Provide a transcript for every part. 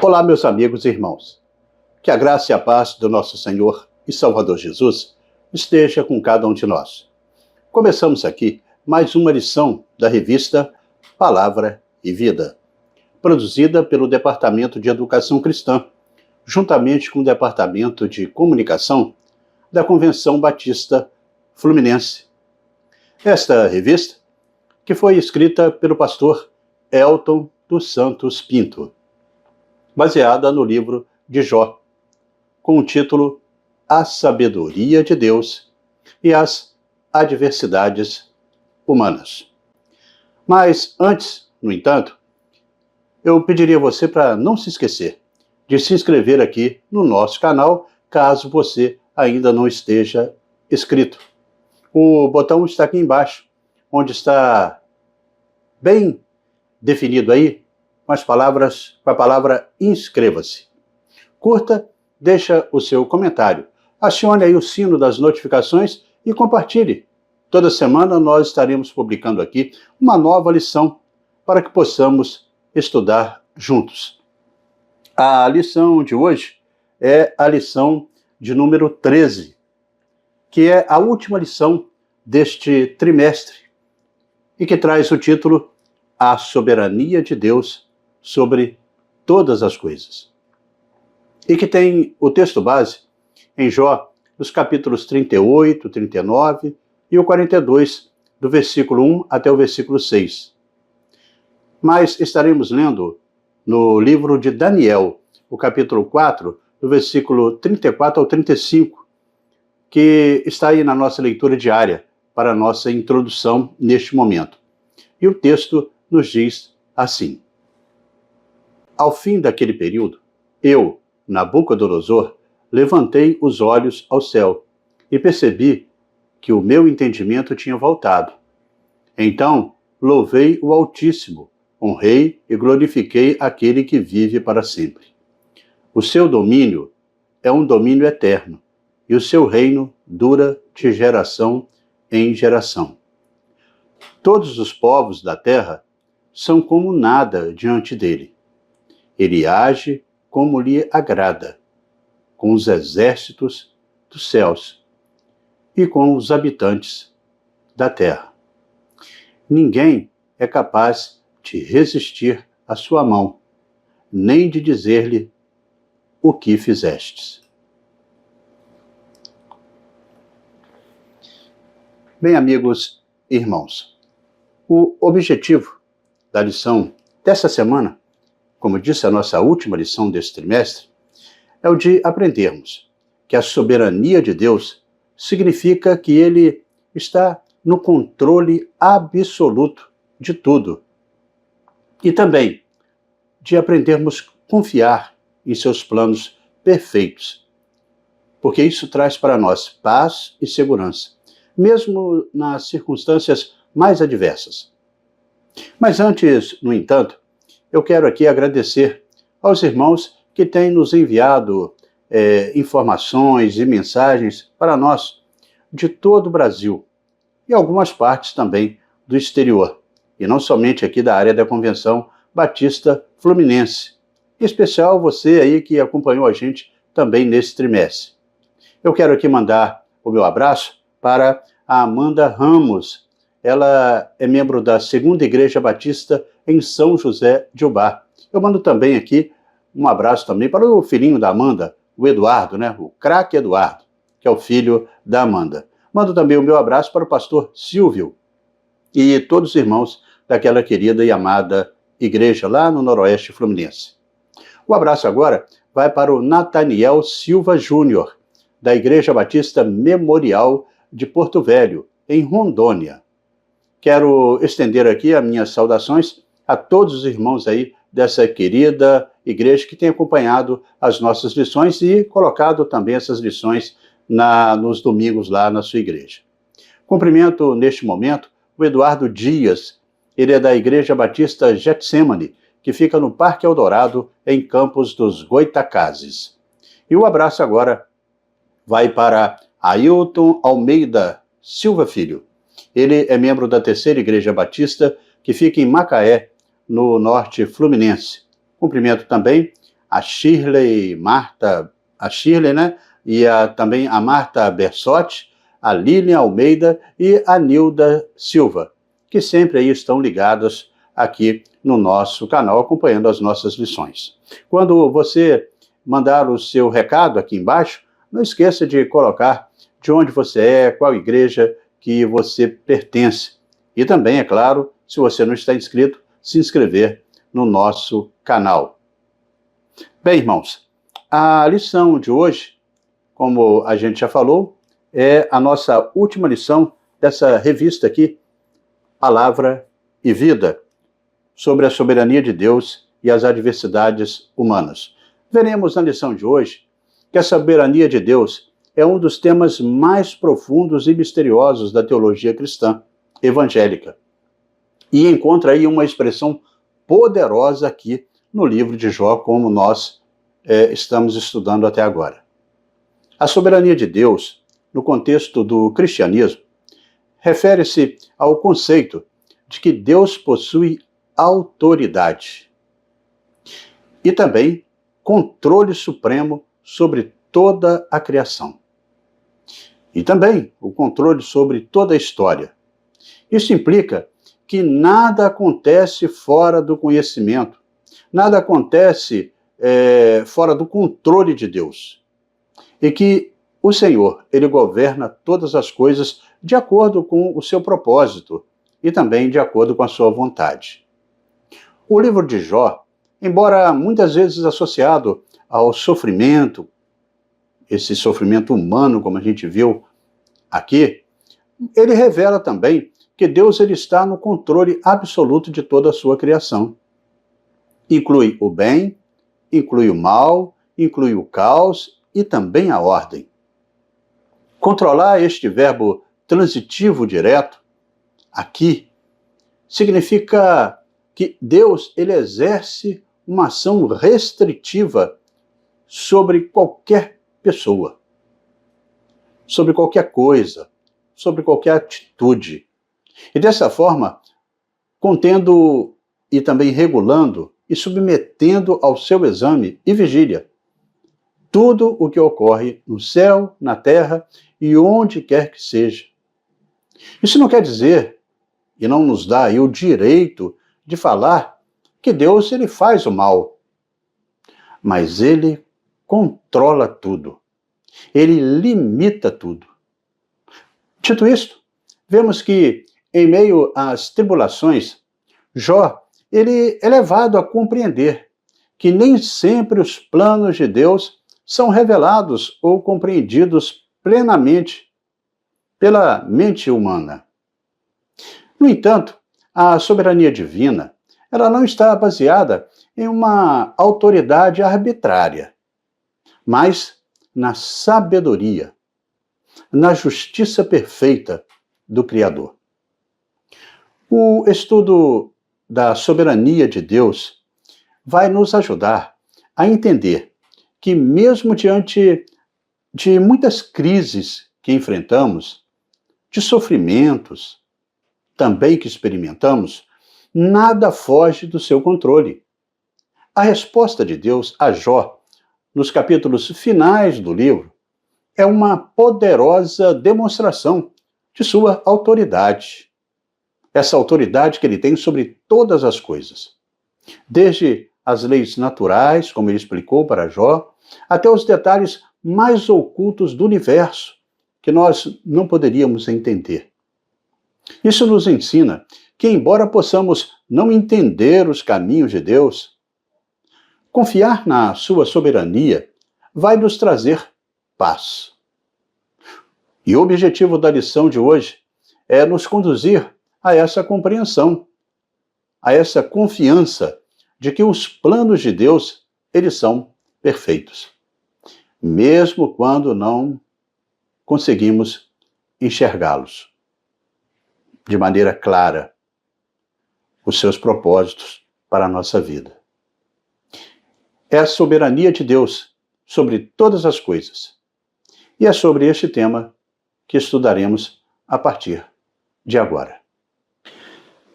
Olá, meus amigos e irmãos. Que a graça e a paz do nosso Senhor e Salvador Jesus esteja com cada um de nós. Começamos aqui mais uma lição da revista Palavra e Vida, produzida pelo Departamento de Educação Cristã, juntamente com o Departamento de Comunicação da Convenção Batista Fluminense. Esta revista, que foi escrita pelo pastor Elton dos Santos Pinto, baseada no livro de Jó, com o título A Sabedoria de Deus e as Adversidades Humanas. Mas antes, no entanto, eu pediria a você para não se esquecer de se inscrever aqui no nosso canal, caso você ainda não esteja inscrito. O botão está aqui embaixo, onde está bem definido aí com a palavra inscreva-se. Curta, deixa o seu comentário, acione aí o sino das notificações e compartilhe. Toda semana nós estaremos publicando aqui uma nova lição para que possamos estudar juntos. A lição de hoje é a lição de número 13, que é a última lição deste trimestre e que traz o título A Soberania de Deus sobre todas as coisas. E que tem o texto base em Jó, nos capítulos 38, 39 e o 42, do versículo 1 até o versículo 6. Mas estaremos lendo no livro de Daniel, o capítulo 4, do versículo 34 ao 35, que está aí na nossa leitura diária, para a nossa introdução neste momento. E o texto nos diz assim: Ao fim daquele período, eu, Nabucodonosor, levantei os olhos ao céu e percebi que o meu entendimento tinha voltado. Então, louvei o Altíssimo, honrei e glorifiquei aquele que vive para sempre. O seu domínio é um domínio eterno, e o seu reino dura de geração em geração. Todos os povos da terra são como nada diante dele. Ele age como lhe agrada, com os exércitos dos céus e com os habitantes da terra. Ninguém é capaz de resistir à sua mão, nem de dizer-lhe o que fizestes. Bem, amigos e irmãos, o objetivo da lição dessa semana, como disse a nossa última lição deste trimestre, é o de aprendermos que a soberania de Deus significa que Ele está no controle absoluto de tudo. E também de aprendermos a confiar em seus planos perfeitos, porque isso traz para nós paz e segurança, mesmo nas circunstâncias mais adversas. Mas antes, no entanto, eu quero aqui agradecer aos irmãos que têm nos enviado informações e mensagens para nós de todo o Brasil e algumas partes também do exterior, e não somente aqui da área da Convenção Batista Fluminense, em especial você aí que acompanhou a gente também nesse trimestre. Eu quero aqui mandar o meu abraço para a Amanda Ramos. Ela é membro da 2ª Igreja Batista em São José de Ubá. Eu mando também aqui um abraço também para o filhinho da Amanda, o Eduardo, o craque Eduardo, que é o filho da Amanda. Mando também o meu abraço para o pastor Silvio e todos os irmãos daquela querida e amada igreja lá no Noroeste Fluminense. O abraço agora vai para o Nathaniel Silva Júnior, da Igreja Batista Memorial de Porto Velho, em Rondônia. Quero estender aqui as minhas saudações a todos os irmãos aí dessa querida igreja que tem acompanhado as nossas lições e colocado também essas lições nos domingos lá na sua igreja. Cumprimento neste momento o Eduardo Dias. Ele é da Igreja Batista Getsemane, que fica no Parque Eldorado, em Campos dos Goitacazes. E o abraço agora vai para Ailton Almeida Silva Filho. Ele é membro da 3ª Igreja Batista, que fica em Macaé, no norte fluminense. Cumprimento também a Shirley, né? E também a Marta Bersotti, a Lilian Almeida e a Nilda Silva, que sempre aí estão ligadas aqui no nosso canal, acompanhando as nossas lições. Quando você mandar o seu recado aqui embaixo, não esqueça de colocar de onde você é, qual igreja que você pertence. E também, é claro, se você não está inscrito, se inscrever no nosso canal. Bem, irmãos, a lição de hoje, como a gente já falou, é a nossa última lição dessa revista aqui, Palavra e Vida, sobre a soberania de Deus e as adversidades humanas. Veremos na lição de hoje que a soberania de Deus é um dos temas mais profundos e misteriosos da teologia cristã evangélica. E encontra aí uma expressão poderosa aqui no livro de Jó, como nós estamos estudando até agora. A soberania de Deus, no contexto do cristianismo, refere-se ao conceito de que Deus possui autoridade e também controle supremo sobre toda a criação. E também o controle sobre toda a história. Isso implica que nada acontece fora do conhecimento, nada acontece fora do controle de Deus. E que o Senhor, ele governa todas as coisas de acordo com o seu propósito e também de acordo com a sua vontade. O livro de Jó, embora muitas vezes associado ao sofrimento, esse sofrimento humano, como a gente viu aqui, ele revela também que Deus ele está no controle absoluto de toda a sua criação. Inclui o bem, inclui o mal, inclui o caos e também a ordem. Controlar este verbo transitivo direto, aqui, significa que Deus ele exerce uma ação restritiva sobre qualquer pessoa, sobre qualquer coisa, sobre qualquer atitude. E dessa forma, contendo e também regulando e submetendo ao seu exame e vigília tudo o que ocorre no céu, na terra e onde quer que seja. Isso não quer dizer, e não nos dá aí o direito de falar que Deus ele faz o mal, mas ele controla tudo, ele limita tudo. Dito isto, vemos que em meio às tribulações, Jó ele é levado a compreender que nem sempre os planos de Deus são revelados ou compreendidos plenamente pela mente humana. No entanto, a soberania divina, ela não está baseada em uma autoridade arbitrária, mas na sabedoria, na justiça perfeita do Criador. O estudo da soberania de Deus vai nos ajudar a entender que mesmo diante de muitas crises que enfrentamos, de sofrimentos também que experimentamos, nada foge do seu controle. A resposta de Deus a Jó, nos capítulos finais do livro, é uma poderosa demonstração de sua autoridade. Essa autoridade que ele tem sobre todas as coisas. Desde as leis naturais, como ele explicou para Jó, até os detalhes mais ocultos do universo, que nós não poderíamos entender. Isso nos ensina que, embora possamos não entender os caminhos de Deus, confiar na sua soberania vai nos trazer paz. E o objetivo da lição de hoje é nos conduzir a essa compreensão, a essa confiança de que os planos de Deus, eles são perfeitos. Mesmo quando não conseguimos enxergá-los de maneira clara, os seus propósitos para a nossa vida. É a soberania de Deus sobre todas as coisas. E é sobre este tema que estudaremos a partir de agora.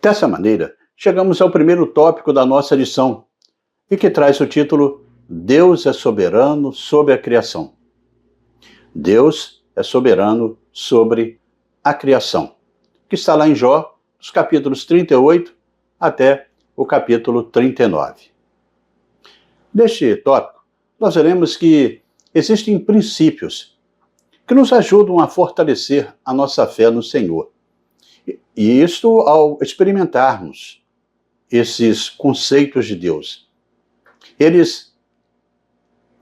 Dessa maneira, chegamos ao primeiro tópico da nossa lição, e que traz o título Deus é soberano sobre a criação. Deus é soberano sobre a criação, que está lá em Jó, dos capítulos 38 até o capítulo 39. Neste tópico, nós veremos que existem princípios que nos ajudam a fortalecer a nossa fé no Senhor. E isto ao experimentarmos esses conceitos de Deus. Eles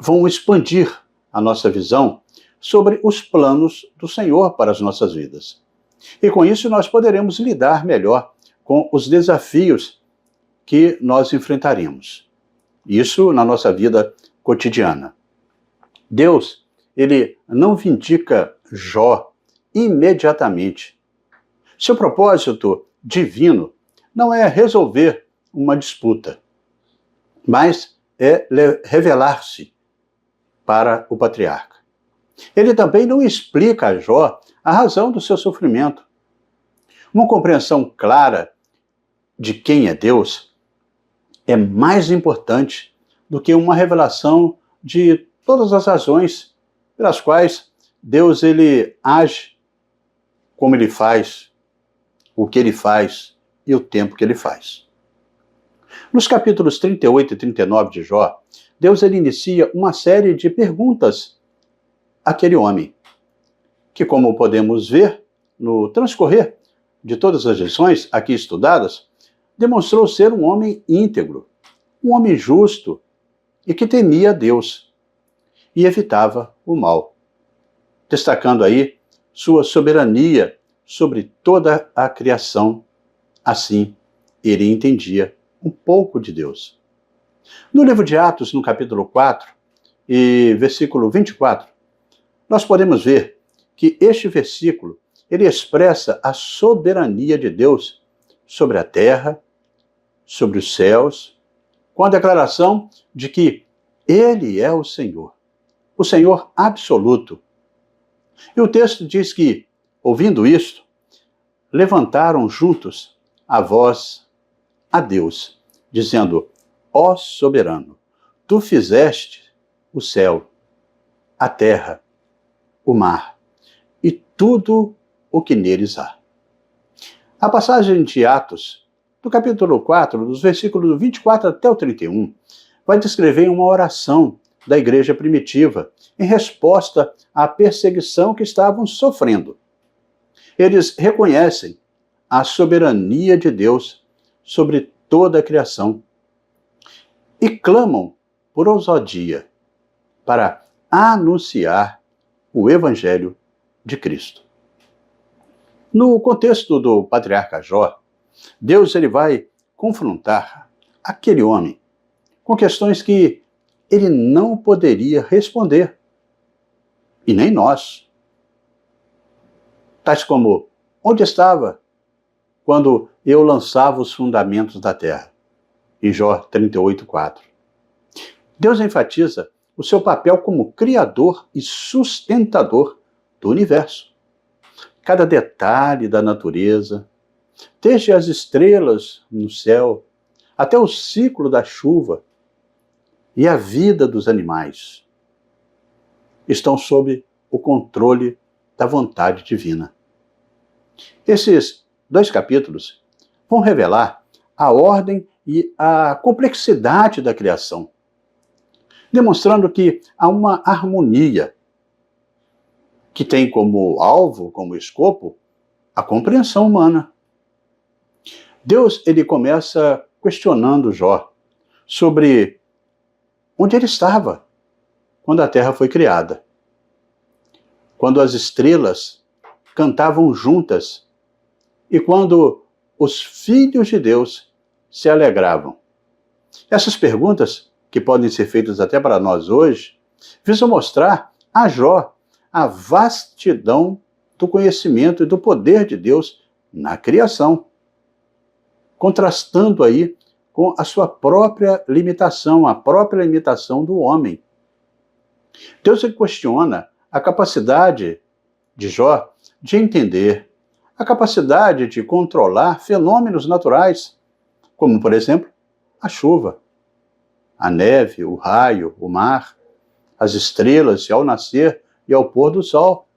vão expandir a nossa visão sobre os planos do Senhor para as nossas vidas. E com isso nós poderemos lidar melhor com os desafios que nós enfrentaremos. Isso na nossa vida cotidiana. Deus, ele não vindica Jó imediatamente. Seu propósito divino não é resolver uma disputa, mas é revelar-se para o patriarca. Ele também não explica a Jó a razão do seu sofrimento. Uma compreensão clara de quem é Deus é mais importante do que uma revelação de todas as razões pelas quais Deus ele age como ele faz, o que ele faz e o tempo que ele faz. Nos capítulos 38 e 39 de Jó, Deus ele inicia uma série de perguntas àquele homem, que, como podemos ver no transcorrer de todas as lições aqui estudadas, demonstrou ser um homem íntegro, um homem justo e que temia Deus e evitava o mal, destacando aí sua soberania sobre toda a criação. Assim, ele entendia um pouco de Deus. No livro de Atos, no capítulo 4 e versículo 24, nós podemos ver que este versículo ele expressa a soberania de Deus sobre a terra, sobre os céus, com a declaração de que ele é o Senhor absoluto. E o texto diz que, ouvindo isto, levantaram juntos a voz a Deus, dizendo: ó soberano, tu fizeste o céu, a terra, o mar e tudo o que neles há. A passagem de Atos, do capítulo 4, dos versículos 24 até o 31, vai descrever uma oração da igreja primitiva em resposta à perseguição que estavam sofrendo. Eles reconhecem a soberania de Deus sobre toda a criação e clamam por ousadia para anunciar o Evangelho de Cristo. No contexto do patriarca Jó, Deus ele vai confrontar aquele homem com questões que ele não poderia responder, e nem nós. Tais como: onde estava quando eu lançava os fundamentos da terra? Em Jó 38:4. Deus enfatiza o seu papel como criador e sustentador do universo. Cada detalhe da natureza, desde as estrelas no céu até o ciclo da chuva e a vida dos animais, estão sob o controle da vontade divina. Esses 2 capítulos vão revelar a ordem e a complexidade da criação, demonstrando que há uma harmonia que tem como alvo, como escopo, a compreensão humana. Deus ele começa questionando Jó sobre onde ele estava quando a terra foi criada, quando as estrelas cantavam juntas e quando os filhos de Deus se alegravam. Essas perguntas, que podem ser feitas até para nós hoje, visam mostrar a Jó a vastidão do conhecimento e do poder de Deus na criação, contrastando aí com a sua própria limitação, a própria limitação do homem. Deus questiona a capacidade de Jó de entender, a capacidade de controlar fenômenos naturais, como, por exemplo, a chuva. a neve, o raio, o mar, as estrelas ao nascer e ao pôr do sol.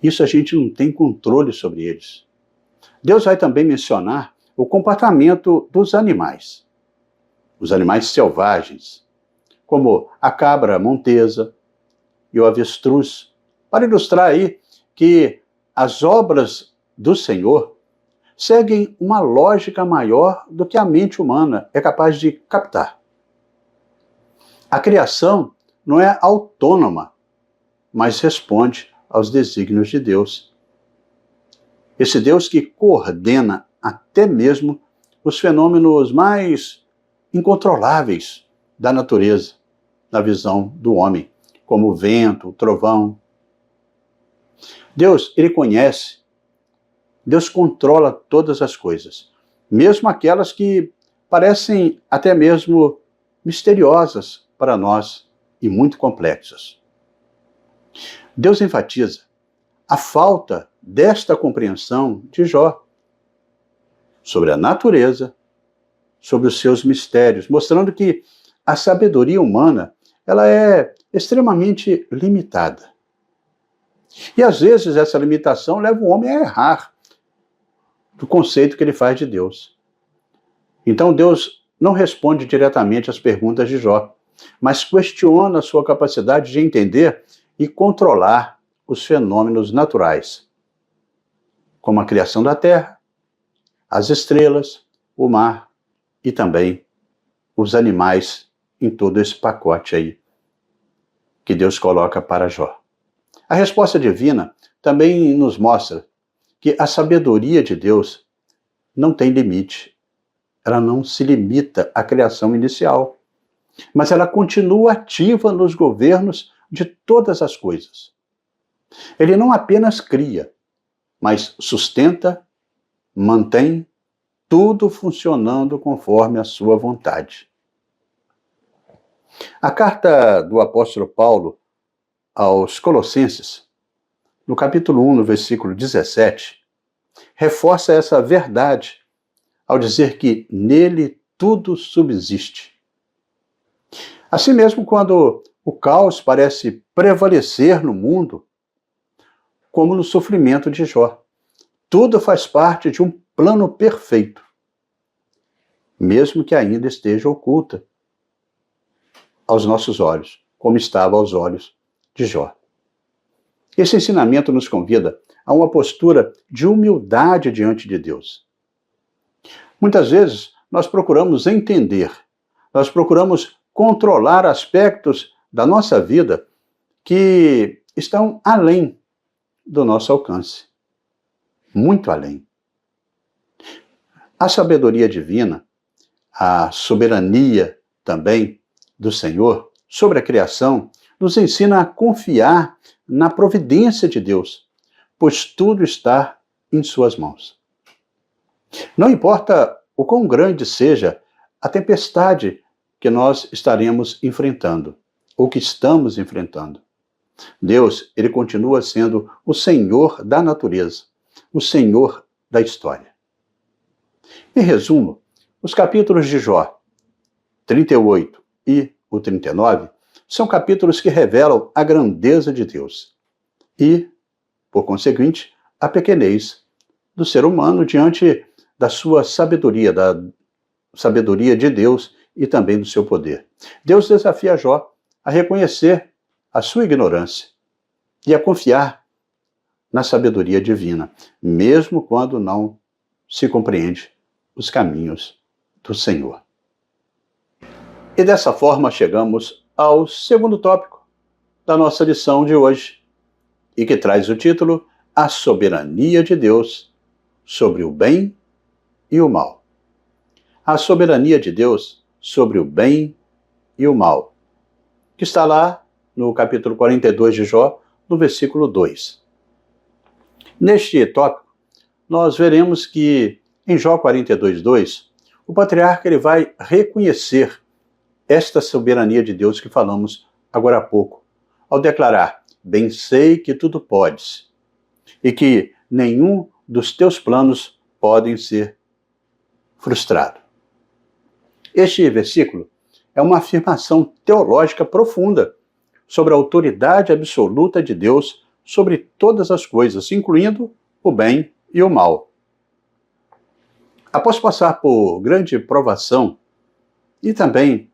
Isso a gente não tem controle sobre eles. Deus vai também mencionar o comportamento dos animais, os animais selvagens, como a cabra montesa e o avestruz, para ilustrar aí que as obras do Senhor seguem uma lógica maior do que a mente humana é capaz de captar. A criação não é autônoma, mas responde aos desígnios de Deus. Esse Deus que coordena até mesmo os fenômenos mais incontroláveis da natureza, na visão do homem, como o vento, o trovão. Deus, ele conhece, Deus controla todas as coisas, mesmo aquelas que parecem até mesmo misteriosas para nós e muito complexas. Deus enfatiza a falta desta compreensão de Jó sobre a natureza, sobre os seus mistérios, mostrando que a sabedoria humana ela é extremamente limitada. E às vezes essa limitação leva o homem a errar do conceito que ele faz de Deus. Então Deus não responde diretamente às perguntas de Jó, mas questiona a sua capacidade de entender e controlar os fenômenos naturais, como a criação da terra, as estrelas, o mar e também os animais em todo esse pacote aí que Deus coloca para Jó. A resposta divina também nos mostra que a sabedoria de Deus não tem limite. Ela não se limita à criação inicial, mas ela continua ativa nos governos de todas as coisas. Ele não apenas cria, mas sustenta, mantém tudo funcionando conforme a sua vontade. A carta do apóstolo Paulo aos Colossenses, no capítulo 1, no versículo 17, reforça essa verdade ao dizer que nele tudo subsiste. Assim mesmo, quando o caos parece prevalecer no mundo, como no sofrimento de Jó, tudo faz parte de um plano perfeito, mesmo que ainda esteja oculta aos nossos olhos, como estava aos olhos de Jó. Esse ensinamento nos convida a uma postura de humildade diante de Deus. Muitas vezes nós procuramos entender, nós procuramos controlar aspectos da nossa vida que estão além do nosso alcance, muito além. A sabedoria divina, a soberania também do Senhor sobre a criação, nos ensina a confiar na providência de Deus, pois tudo está em suas mãos. Não importa o quão grande seja a tempestade que nós estaremos enfrentando, ou que estamos enfrentando, Deus, ele continua sendo o Senhor da natureza, o Senhor da história. Em resumo, os capítulos de Jó 38 e o 39 são capítulos que revelam a grandeza de Deus e, por conseguinte, a pequenez do ser humano diante da sua sabedoria, da sabedoria de Deus e também do seu poder. Deus desafia Jó a reconhecer a sua ignorância e a confiar na sabedoria divina, mesmo quando não se compreende os caminhos do Senhor. E dessa forma chegamos ao segundo tópico da nossa lição de hoje, e que traz o título A Soberania de Deus sobre o Bem e o Mal. A soberania de Deus sobre o bem e o mal, que está lá no capítulo 42 de Jó, no versículo 2. Neste tópico, nós veremos que em Jó 42, 2, o patriarca ele vai reconhecer esta soberania de Deus que falamos agora há pouco, ao declarar: bem sei que tudo podes, e que nenhum dos teus planos podem ser frustrado. Este versículo é uma afirmação teológica profunda sobre a autoridade absoluta de Deus sobre todas as coisas, incluindo o bem e o mal. Após passar por grande provação e também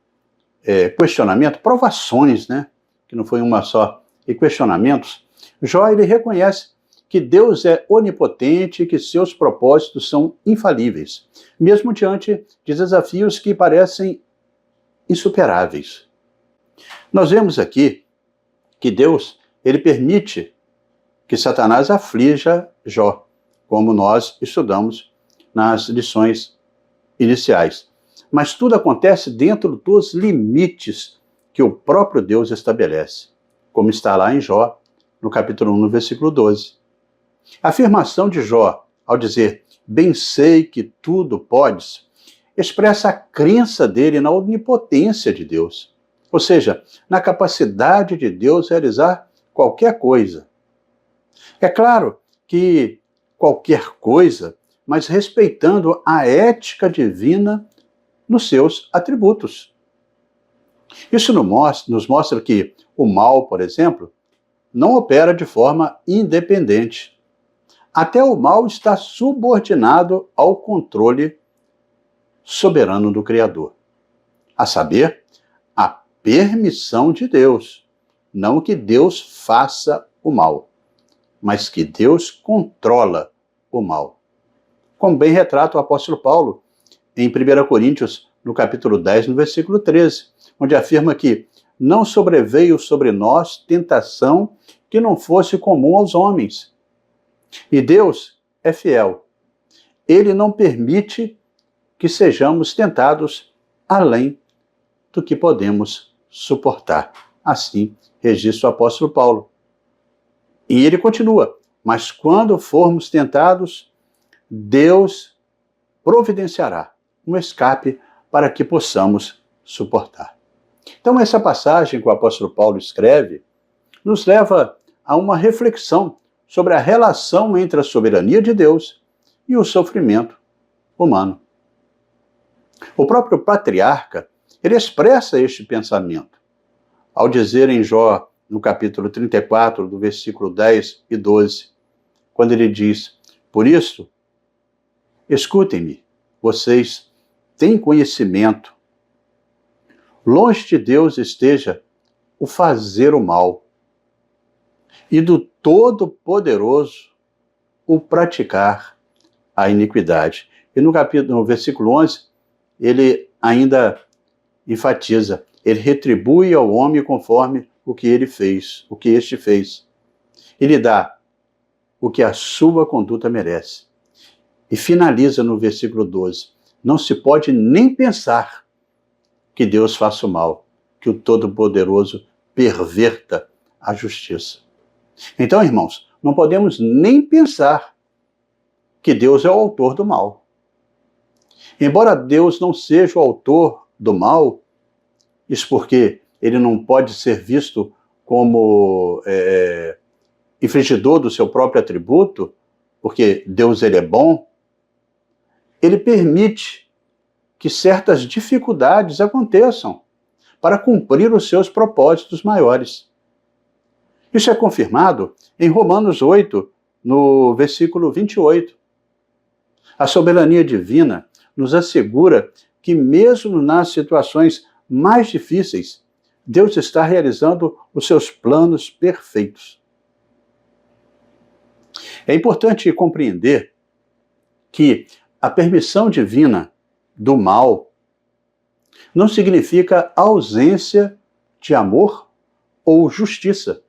questionamento, provações, né? Que não foi uma só, e questionamentos, Jó ele reconhece que Deus é onipotente e que seus propósitos são infalíveis, mesmo diante de desafios que parecem insuperáveis. Nós vemos aqui que Deus ele permite que Satanás aflija Jó, como nós estudamos nas lições iniciais. Mas tudo acontece dentro dos limites que o próprio Deus estabelece, como está lá em Jó, no capítulo 1, no versículo 12. A afirmação de Jó, ao dizer, bem sei que tudo podes, expressa a crença dele na onipotência de Deus, ou seja, na capacidade de Deus realizar qualquer coisa. É claro que qualquer coisa, mas respeitando a ética divina nos seus atributos. Isso nos mostra que o mal, por exemplo, não opera de forma independente. Até o mal está subordinado ao controle soberano do Criador. A saber, a permissão de Deus. Não que Deus faça o mal, mas que Deus controla o mal. Como bem retrata o apóstolo Paulo em 1 Coríntios, no capítulo 10, no versículo 13, onde afirma que não sobreveio sobre nós tentação que não fosse comum aos homens. E Deus é fiel. Ele não permite que sejamos tentados além do que podemos suportar. Assim registra o apóstolo Paulo. E ele continua, mas quando formos tentados, Deus providenciará um escape para que possamos suportar. Então, essa passagem que o apóstolo Paulo escreve nos leva a uma reflexão sobre a relação entre a soberania de Deus e o sofrimento humano. O próprio patriarca, ele expressa este pensamento ao dizer em Jó, no capítulo 34, do versículo 10 e 12, quando ele diz, por isso, escutem-me, vocês têm conhecimento. Longe de Deus esteja o fazer o mal, e do Todo-Poderoso o praticar a iniquidade. E no versículo 11, ele ainda enfatiza, ele retribui ao homem conforme o que ele fez, o que este fez. Ele dá o que a sua conduta merece. E finaliza no versículo 12, não se pode nem pensar que Deus faça o mal, que o Todo-Poderoso perverta a justiça. Então, irmãos, não podemos nem pensar que Deus é o autor do mal. Embora Deus não seja o autor do mal, isso porque ele não pode ser visto como infringidor do seu próprio atributo, porque Deus ele é bom, ele permite que certas dificuldades aconteçam para cumprir os seus propósitos maiores. Isso é confirmado em Romanos 8, no versículo 28. A soberania divina nos assegura que mesmo nas situações mais difíceis, Deus está realizando os seus planos perfeitos. É importante compreender que a permissão divina do mal não significa ausência de amor ou justiça,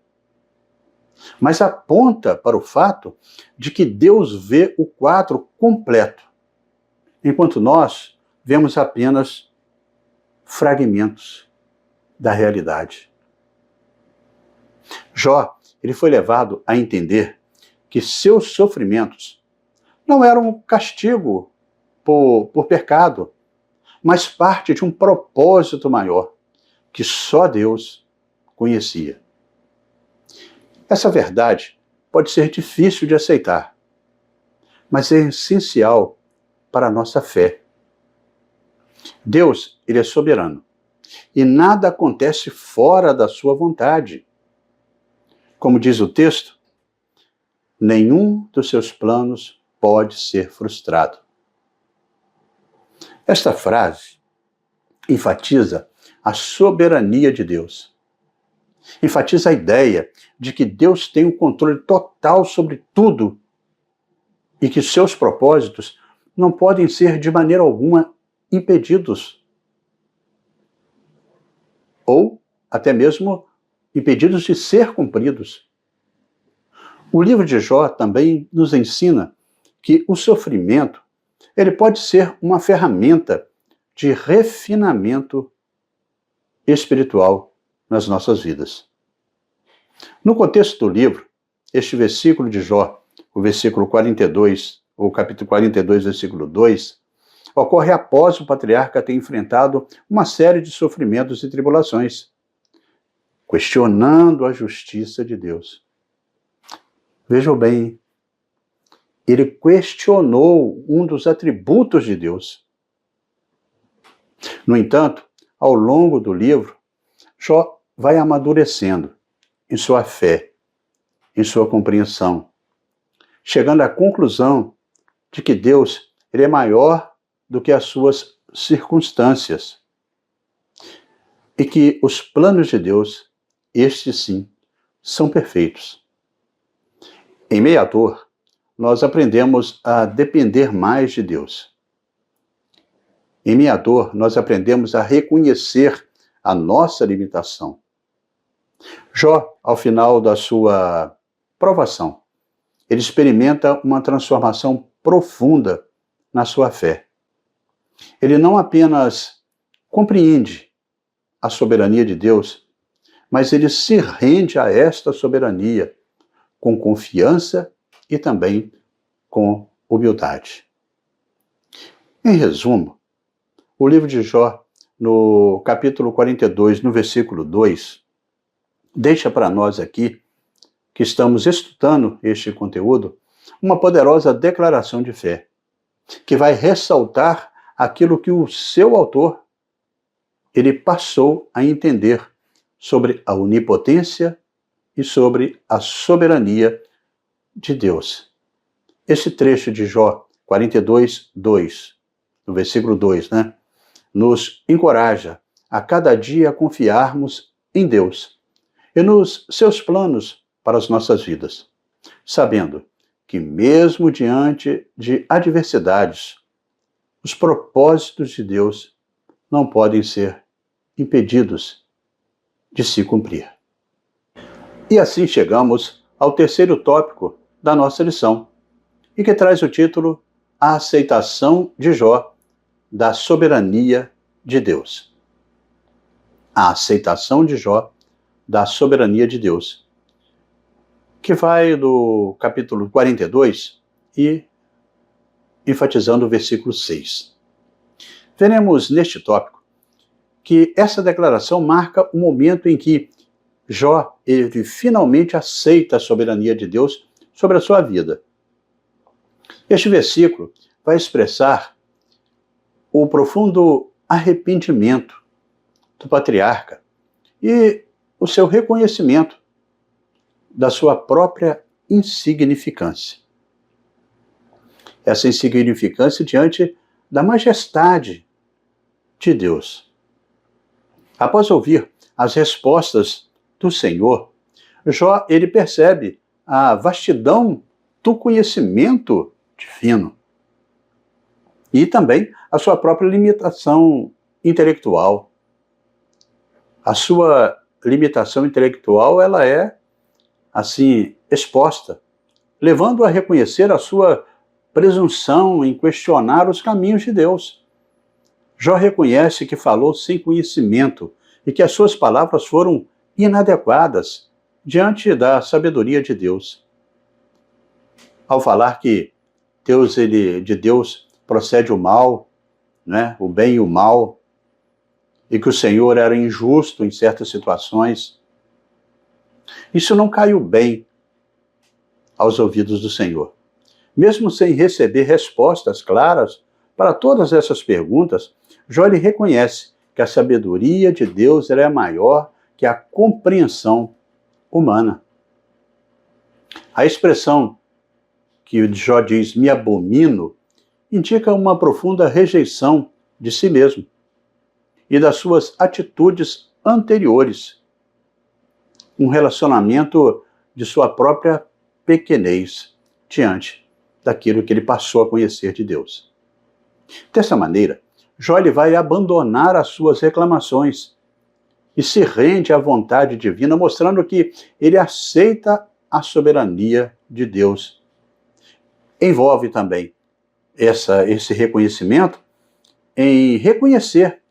mas aponta para o fato de que Deus vê o quadro completo, enquanto nós vemos apenas fragmentos da realidade. Jó, ele foi levado a entender que seus sofrimentos não eram um castigo por pecado, mas parte de um propósito maior que só Deus conhecia. Essa verdade pode ser difícil de aceitar, mas é essencial para a nossa fé. Deus, ele é soberano. E nada acontece fora da sua vontade. Como diz o texto, nenhum dos seus planos pode ser frustrado. Esta frase enfatiza a soberania de Deus. Enfatiza a ideia de que Deus tem o controle total sobre tudo e que seus propósitos não podem ser de maneira alguma impedidos. Ou até mesmo impedidos de ser cumpridos. O livro de Jó também nos ensina que o sofrimento ele pode ser uma ferramenta de refinamento espiritual nas nossas vidas. No contexto do livro, este versículo de Jó, o versículo 42, ou capítulo 42, versículo 2, ocorre após o patriarca ter enfrentado uma série de sofrimentos e tribulações, questionando a justiça de Deus. Vejam bem, ele questionou um dos atributos de Deus. No entanto, ao longo do livro, Jó vai amadurecendo em sua fé, em sua compreensão, chegando à conclusão de que Deus ele é maior do que as suas circunstâncias e que os planos de Deus, estes sim, são perfeitos. Em meio à dor, nós aprendemos a depender mais de Deus. Em meio à dor, nós aprendemos a reconhecer a nossa limitação. Jó, ao final da sua provação, ele experimenta uma transformação profunda na sua fé. Ele não apenas compreende a soberania de Deus, mas ele se rende a esta soberania com confiança e também com humildade. Em resumo, o livro de Jó, no capítulo 42, no versículo 2, deixa para nós aqui, que estamos estudando este conteúdo, uma poderosa declaração de fé, que vai ressaltar aquilo que o seu autor ele passou a entender sobre a onipotência e sobre a soberania de Deus. Esse trecho de Jó 42, 2, no versículo 2, nos encoraja a cada dia a confiarmos em Deus e nos seus planos para as nossas vidas, sabendo que mesmo diante de adversidades, os propósitos de Deus não podem ser impedidos de se cumprir. E assim chegamos ao terceiro tópico da nossa lição, e que traz o título A Aceitação de Jó da Soberania de Deus. A aceitação de Jó da soberania de Deus, que vai do capítulo 42 e enfatizando o versículo 6. Veremos neste tópico que essa declaração marca o momento em que Jó ele finalmente aceita a soberania de Deus sobre a sua vida. Este versículo vai expressar o profundo arrependimento do patriarca e o seu reconhecimento da sua própria insignificância. Essa insignificância diante da majestade de Deus. Após ouvir as respostas do Senhor, Jó ele percebe a vastidão do conhecimento divino e também a sua própria limitação intelectual. A sua limitação intelectual ela é assim exposta, levando a reconhecer a sua presunção em questionar os caminhos de Deus. Jó reconhece que falou sem conhecimento e que as suas palavras foram inadequadas diante da sabedoria de Deus. Ao falar que de Deus procede o mal, o bem e o mal, e que o Senhor era injusto em certas situações, isso não caiu bem aos ouvidos do Senhor. Mesmo sem receber respostas claras para todas essas perguntas, Jó ele reconhece que a sabedoria de Deus ela é maior que a compreensão humana. A expressão que Jó diz, me abomino, indica uma profunda rejeição de si mesmo e das suas atitudes anteriores, um relacionamento de sua própria pequenez diante daquilo que ele passou a conhecer de Deus. Dessa maneira, Jó ele vai abandonar as suas reclamações e se rende à vontade divina, mostrando que ele aceita a soberania de Deus. Envolve também esse reconhecimento em reconhecer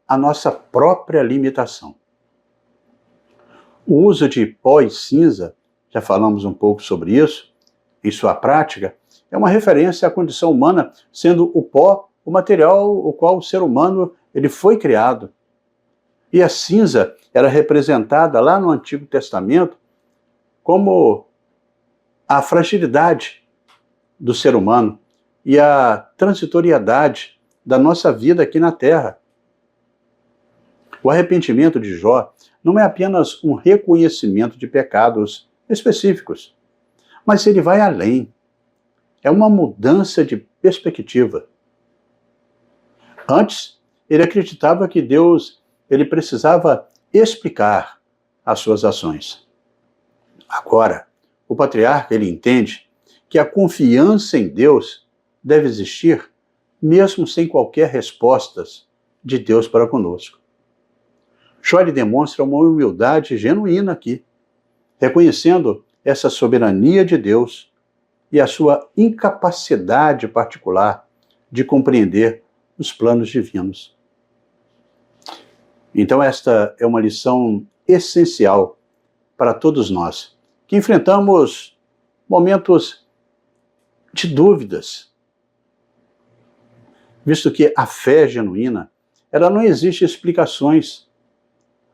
a nossa própria limitação. O uso de pó e cinza, já falamos um pouco sobre isso, em sua prática, é uma referência à condição humana, sendo o pó o material o qual o ser humano ele foi criado. E a cinza era representada lá no Antigo Testamento como a fragilidade do ser humano e a transitoriedade da nossa vida aqui na Terra. O arrependimento de Jó não é apenas um reconhecimento de pecados específicos, mas ele vai além. É uma mudança de perspectiva. Antes, ele acreditava que Deus ele precisava explicar as suas ações. Agora, o patriarca ele entende que a confiança em Deus deve existir mesmo sem qualquer respostas de Deus para conosco. Jó demonstra uma humildade genuína aqui, reconhecendo essa soberania de Deus e a sua incapacidade particular de compreender os planos divinos. Então esta é uma lição essencial para todos nós, que enfrentamos momentos de dúvidas, visto que a fé genuína, ela não exige explicações,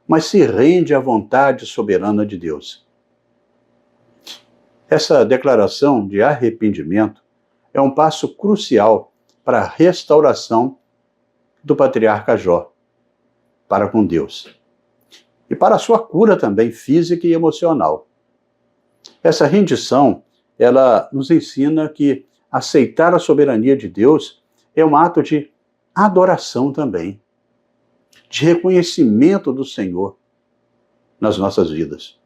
mas se rende à vontade soberana de Deus. Essa declaração de arrependimento é um passo crucial para a restauração do patriarca Jó para com Deus e para a sua cura também física e emocional. Essa rendição, ela nos ensina que aceitar a soberania de Deus é um ato de adoração também, de reconhecimento do Senhor nas nossas vidas.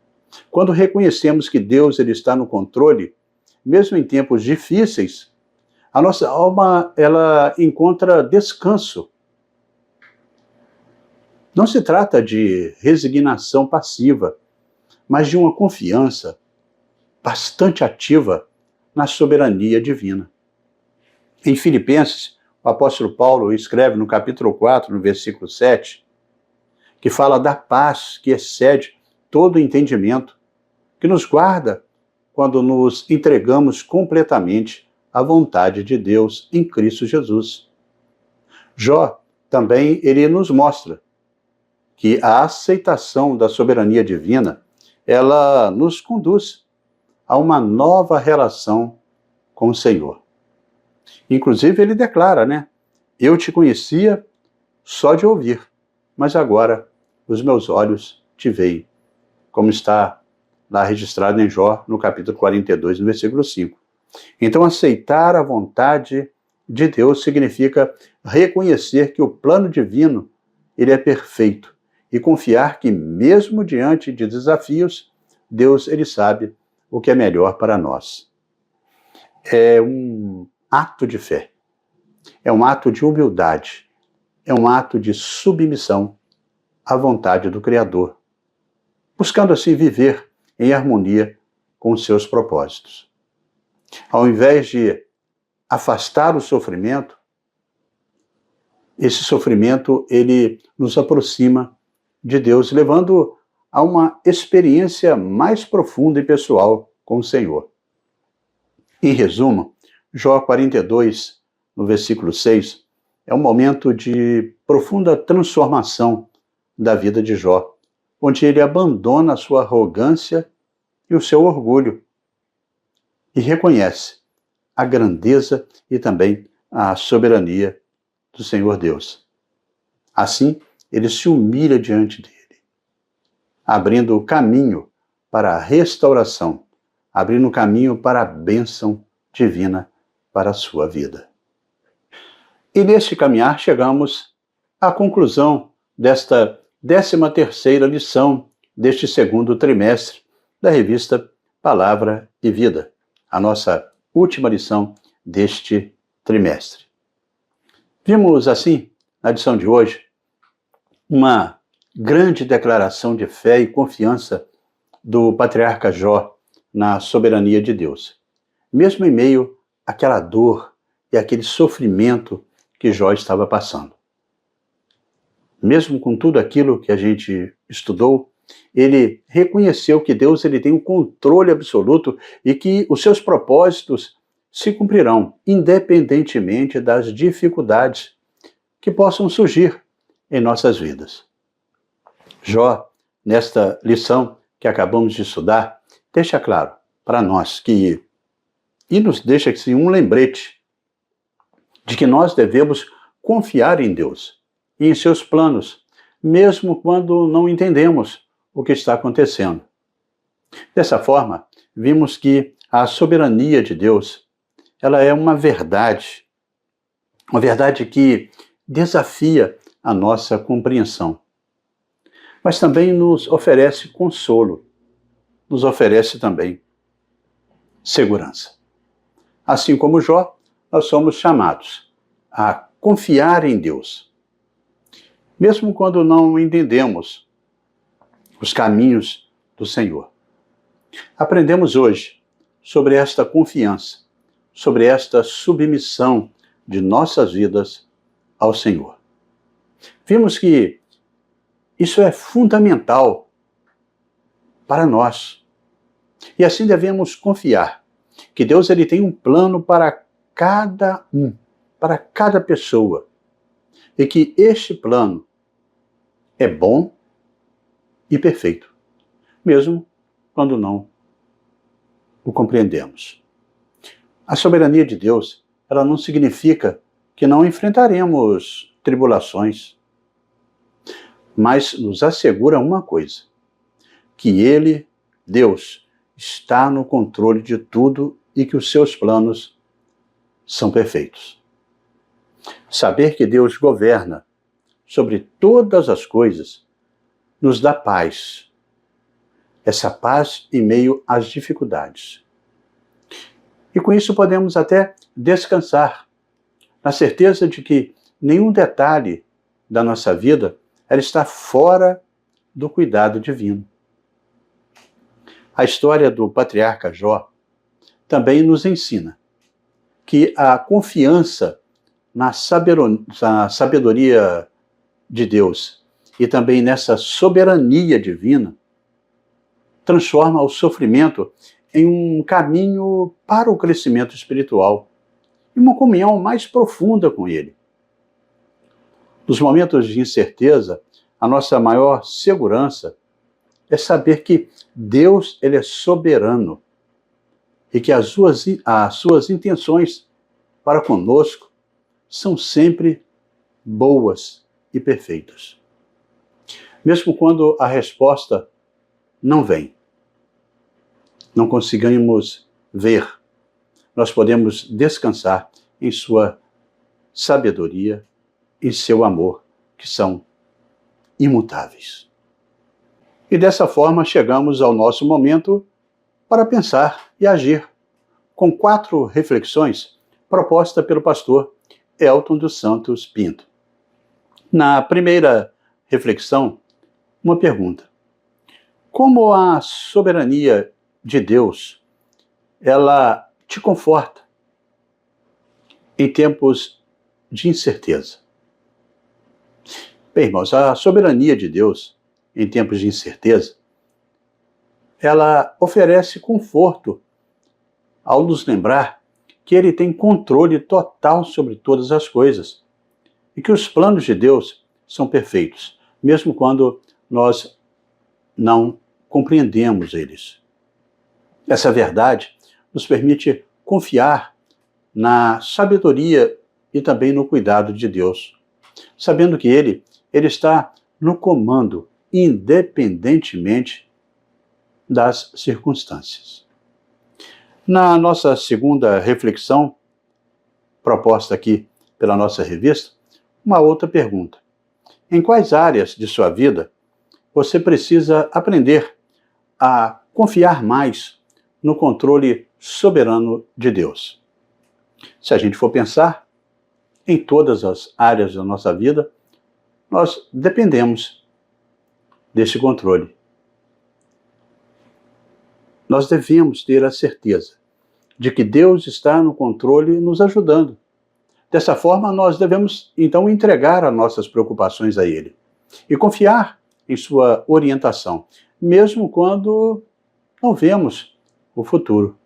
Quando reconhecemos que Deus ele está no controle, mesmo em tempos difíceis, a nossa alma ela encontra descanso. Não se trata de resignação passiva, mas de uma confiança bastante ativa na soberania divina. Em Filipenses, o apóstolo Paulo escreve no capítulo 4, no versículo 7, que fala da paz que excede todo entendimento, que nos guarda quando nos entregamos completamente à vontade de Deus em Cristo Jesus. Jó também ele nos mostra que a aceitação da soberania divina, ela nos conduz a uma nova relação com o Senhor. Inclusive ele declara, eu te conhecia só de ouvir, mas agora os meus olhos te veem, como está lá registrado em Jó, no capítulo 42, no versículo 5. Então, aceitar a vontade de Deus significa reconhecer que o plano divino ele é perfeito e confiar que, mesmo diante de desafios, Deus ele sabe o que é melhor para nós. É um ato de fé, é um ato de humildade, é um ato de submissão à vontade do Criador, buscando assim viver em harmonia com os seus propósitos. Ao invés de afastar o sofrimento, esse sofrimento ele nos aproxima de Deus, levando a uma experiência mais profunda e pessoal com o Senhor. Em resumo, Jó 42, no versículo 6, é um momento de profunda transformação da vida de Jó, onde ele abandona a sua arrogância e o seu orgulho e reconhece a grandeza e também a soberania do Senhor Deus. Assim, ele se humilha diante dele, abrindo o caminho para a restauração, abrindo o caminho para a bênção divina para a sua vida. E neste caminhar chegamos à conclusão desta 13ª lição deste segundo trimestre da revista Palavra e Vida, a nossa última lição deste trimestre. Vimos assim, na lição de hoje, uma grande declaração de fé e confiança do patriarca Jó na soberania de Deus, mesmo em meio àquela dor e àquele sofrimento que Jó estava passando. Mesmo com tudo aquilo que a gente estudou, ele reconheceu que Deus tem um controle absoluto e que os seus propósitos se cumprirão, independentemente das dificuldades que possam surgir em nossas vidas. Jó, nesta lição que acabamos de estudar, deixa claro para nós e nos deixa assim, um lembrete de que nós devemos confiar em Deus e em seus planos, mesmo quando não entendemos o que está acontecendo. Dessa forma, vimos que a soberania de Deus, ela é uma verdade que desafia a nossa compreensão, mas também nos oferece consolo, nos oferece também segurança. Assim como Jó, nós somos chamados a confiar em Deus, mesmo quando não entendemos os caminhos do Senhor. Aprendemos hoje sobre esta confiança, sobre esta submissão de nossas vidas ao Senhor. Vimos que isso é fundamental para nós. E assim devemos confiar que Deus tem um plano para cada para cada pessoa. E que este plano é bom e perfeito, mesmo quando não o compreendemos. A soberania de Deus, ela não significa que não enfrentaremos tribulações, mas nos assegura uma coisa, que Ele, Deus, está no controle de tudo e que os seus planos são perfeitos. Saber que Deus governa sobre todas as coisas nos dá paz. Essa paz em meio às dificuldades. E com isso podemos até descansar, na certeza de que nenhum detalhe da nossa vida ela está fora do cuidado divino. A história do patriarca Jó também nos ensina que a confiança na sabedoria de Deus e também nessa soberania divina transforma o sofrimento em um caminho para o crescimento espiritual e uma comunhão mais profunda com Ele. Nos momentos de incerteza, a nossa maior segurança é saber que Deus é soberano e que as suas intenções para conosco são sempre boas e perfeitas. Mesmo quando a resposta não vem, não conseguimos ver, nós podemos descansar em sua sabedoria e seu amor, que são imutáveis. E dessa forma chegamos ao nosso momento para pensar e agir, com 4 reflexões propostas pelo pastor Elton dos Santos Pinto. Na primeira reflexão, uma pergunta: como a soberania de Deus, ela te conforta em tempos de incerteza? Bem, irmãos, a soberania de Deus em tempos de incerteza, ela oferece conforto ao nos lembrar que Ele tem controle total sobre todas as coisas e que os planos de Deus são perfeitos, mesmo quando nós não compreendemos eles. Essa verdade nos permite confiar na sabedoria e também no cuidado de Deus, sabendo que Ele Ele está no comando, independentemente das circunstâncias. Na nossa segunda reflexão, proposta aqui pela nossa revista, uma outra pergunta. Em quais áreas de sua vida você precisa aprender a confiar mais no controle soberano de Deus? Se a gente for pensar em todas as áreas da nossa vida, nós dependemos desse controle. Nós devemos ter a certeza de que Deus está no controle nos ajudando. Dessa forma, nós devemos, então, entregar as nossas preocupações a Ele e confiar em sua orientação, mesmo quando não vemos o futuro.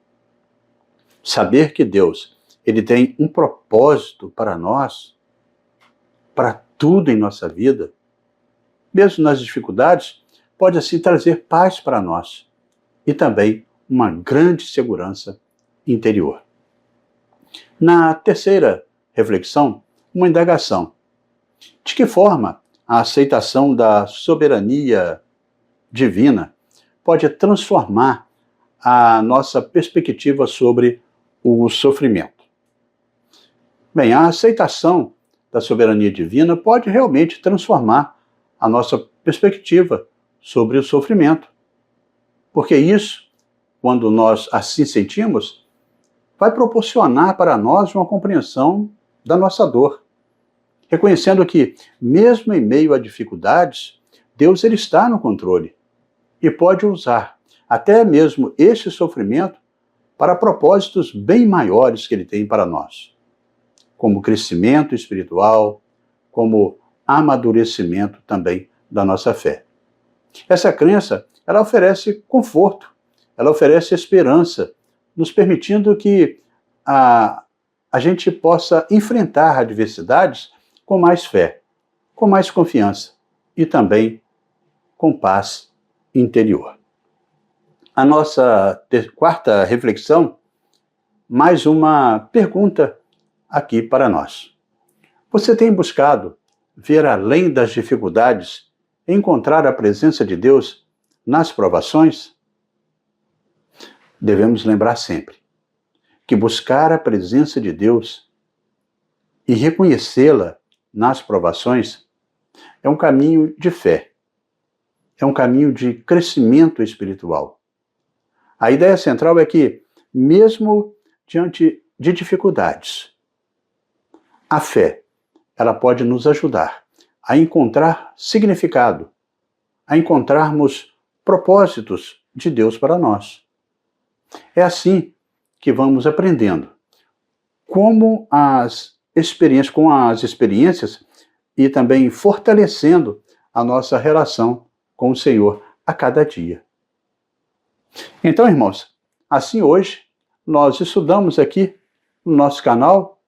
Saber que Deus, Ele tem um propósito para nós, para tudo em nossa vida, mesmo nas dificuldades, pode assim trazer paz para nós e também uma grande segurança interior. Na terceira reflexão, uma indagação. De que forma a aceitação da soberania divina pode transformar a nossa perspectiva sobre o sofrimento? Bem, a aceitação da soberania divina pode realmente transformar a nossa perspectiva sobre o sofrimento. Porque isso, quando nós assim sentimos, vai proporcionar para nós uma compreensão da nossa dor. Reconhecendo que, mesmo em meio a dificuldades, Deus ele está no controle e pode usar até mesmo esse sofrimento para propósitos bem maiores que Ele tem para nós, como crescimento espiritual, como amadurecimento também da nossa fé. Essa crença, ela oferece conforto, ela oferece esperança, nos permitindo que a gente possa enfrentar adversidades com mais fé, com mais confiança e também com paz interior. A nossa quarta reflexão, mais uma pergunta aqui para nós. Você tem buscado ver além das dificuldades e encontrar a presença de Deus nas provações? Devemos lembrar sempre que buscar a presença de Deus e reconhecê-la nas provações é um caminho de fé, é um caminho de crescimento espiritual. A ideia central é que, mesmo diante de dificuldades, a fé, ela pode nos ajudar a encontrar significado, a encontrarmos propósitos de Deus para nós. É assim que vamos aprendendo com as experiências e também fortalecendo a nossa relação com o Senhor a cada dia. Então, irmãos, assim hoje nós estudamos aqui no nosso canal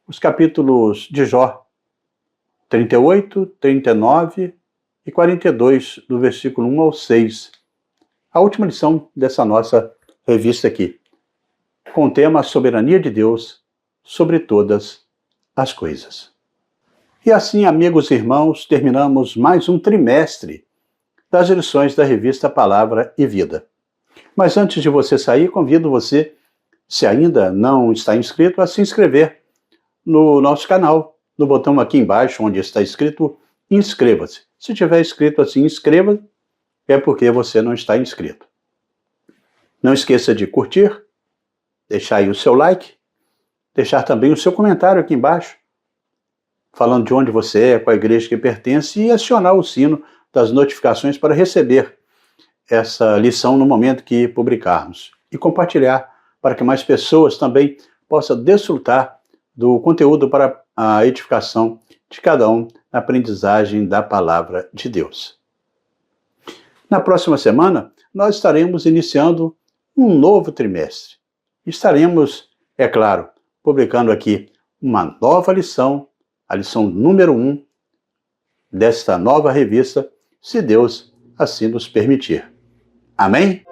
os capítulos de Jó 38, 39 e 42, do versículo 1 ao 6. A última lição dessa nossa revista aqui, com o tema Soberania de Deus sobre todas as coisas. E assim, amigos e irmãos, terminamos mais um trimestre das lições da revista Palavra e Vida. Mas antes de você sair, convido você, se ainda não está inscrito, a se inscrever no nosso canal, no botão aqui embaixo, onde está escrito inscreva-se. Se tiver escrito assim, inscreva, é porque você não está inscrito. Não esqueça de curtir, deixar aí o seu like, deixar também o seu comentário aqui embaixo, falando de onde você é, qual igreja que pertence, e acionar o sino das notificações para receber essa lição no momento que publicarmos. E compartilhar para que mais pessoas também possam desfrutar do conteúdo para a edificação de cada um na aprendizagem da palavra de Deus. Na próxima semana, nós estaremos iniciando um novo trimestre. Estaremos, é claro, publicando aqui uma nova lição, a lição número 1 desta nova revista, se Deus assim nos permitir. Amém?